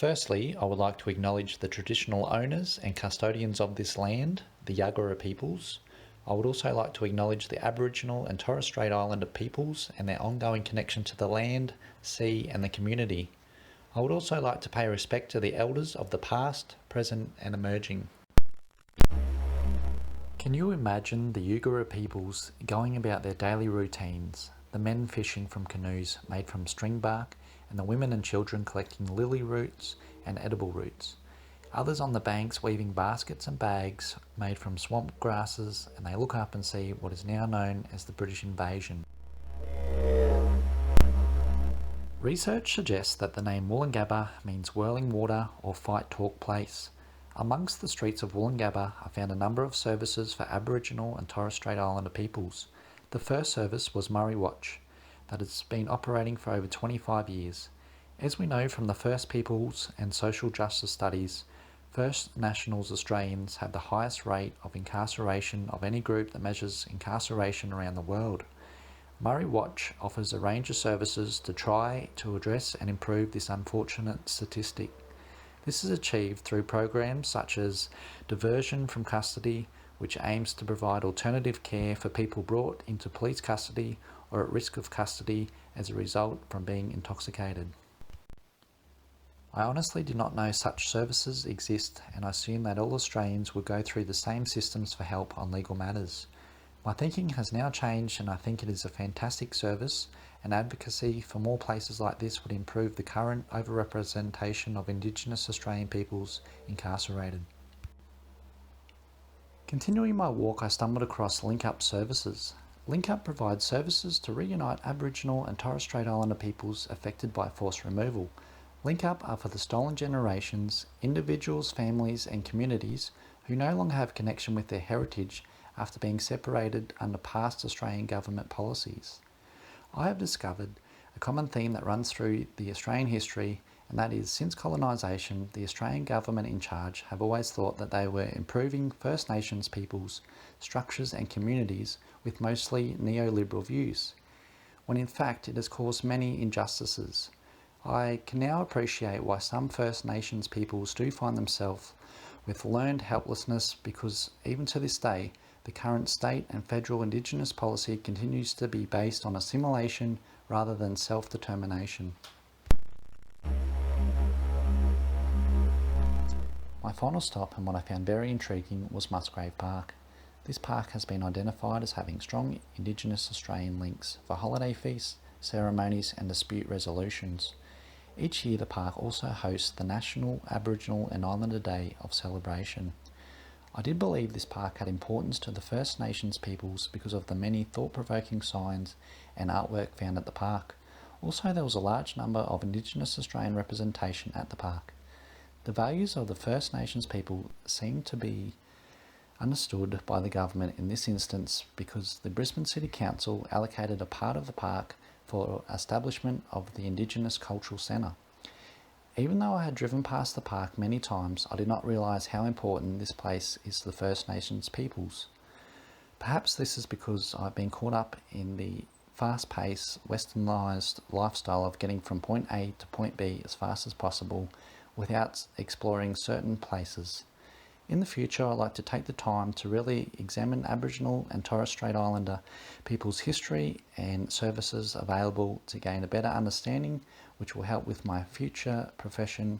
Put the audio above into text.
Firstly, I would like to acknowledge the traditional owners and custodians of this land, the Yuggera peoples. I would also like to acknowledge the Aboriginal and Torres Strait Islander peoples and their ongoing connection to the land, sea and the community. I would also like to pay respect to the elders of the past, present and emerging. Can you imagine the Yuggera peoples going about their daily routines, the men fishing from canoes made from string bark and the women and children collecting lily roots and edible roots. Others on the banks weaving baskets and bags made from swamp grasses, and they look up and see what is now known as the British invasion. Research suggests that the name Woolloongabba means whirling water or fight talk place. Amongst the streets of Woolloongabba, I found a number of services for Aboriginal and Torres Strait Islander peoples. The first service was Murray Watch, that has been operating for over 25 years. As we know from the First Peoples and Social Justice Studies, First Nationals Australians have the highest rate of incarceration of any group that measures incarceration around the world. Murray Watch offers a range of services to try to address and improve this unfortunate statistic. This is achieved through programs such as diversion from custody, which aims to provide alternative care for people brought into police custody or at risk of custody as a result from being intoxicated. I honestly did not know such services exist, and I assume that all Australians would go through the same systems for help on legal matters. My thinking has now changed, and I think it is a fantastic service, and advocacy for more places like this would improve the current overrepresentation of Indigenous Australian peoples incarcerated. Continuing my walk, I stumbled across Link Up Services. Link Up provides services to reunite Aboriginal and Torres Strait Islander peoples affected by forced removal. Link Up are for the stolen generations, individuals, families and communities who no longer have connection with their heritage after being separated under past Australian government policies. I have discovered a common theme that runs through the Australian history, and that is, since colonisation, the Australian government in charge have always thought that they were improving First Nations peoples, structures and communities with mostly neoliberal views, when in fact it has caused many injustices. I can now appreciate why some First Nations peoples do find themselves with learned helplessness, because even to this day, the current state and federal Indigenous policy continues to be based on assimilation rather than self-determination. My final stop, and what I found very intriguing, was Musgrave Park. This park has been identified as having strong Indigenous Australian links for holiday feasts, ceremonies and dispute resolutions. Each year the park also hosts the National Aboriginal and Islander Day of celebration. I did believe this park had importance to the First Nations peoples because of the many thought-provoking signs and artwork found at the park. Also, there was a large number of Indigenous Australian representation at the park. The values of the First Nations people seem to be understood by the government in this instance, because the Brisbane City Council allocated a part of the park for establishment of the Indigenous Cultural Centre. Even though I had driven past the park many times, I did not realise how important this place is to the First Nations peoples. Perhaps this is because I've been caught up in the fast-paced, westernised lifestyle of getting from point A to point B as fast as possible without exploring certain places. In the future, I'd like to take the time to really examine Aboriginal and Torres Strait Islander people's history and services available to gain a better understanding, which will help with my future profession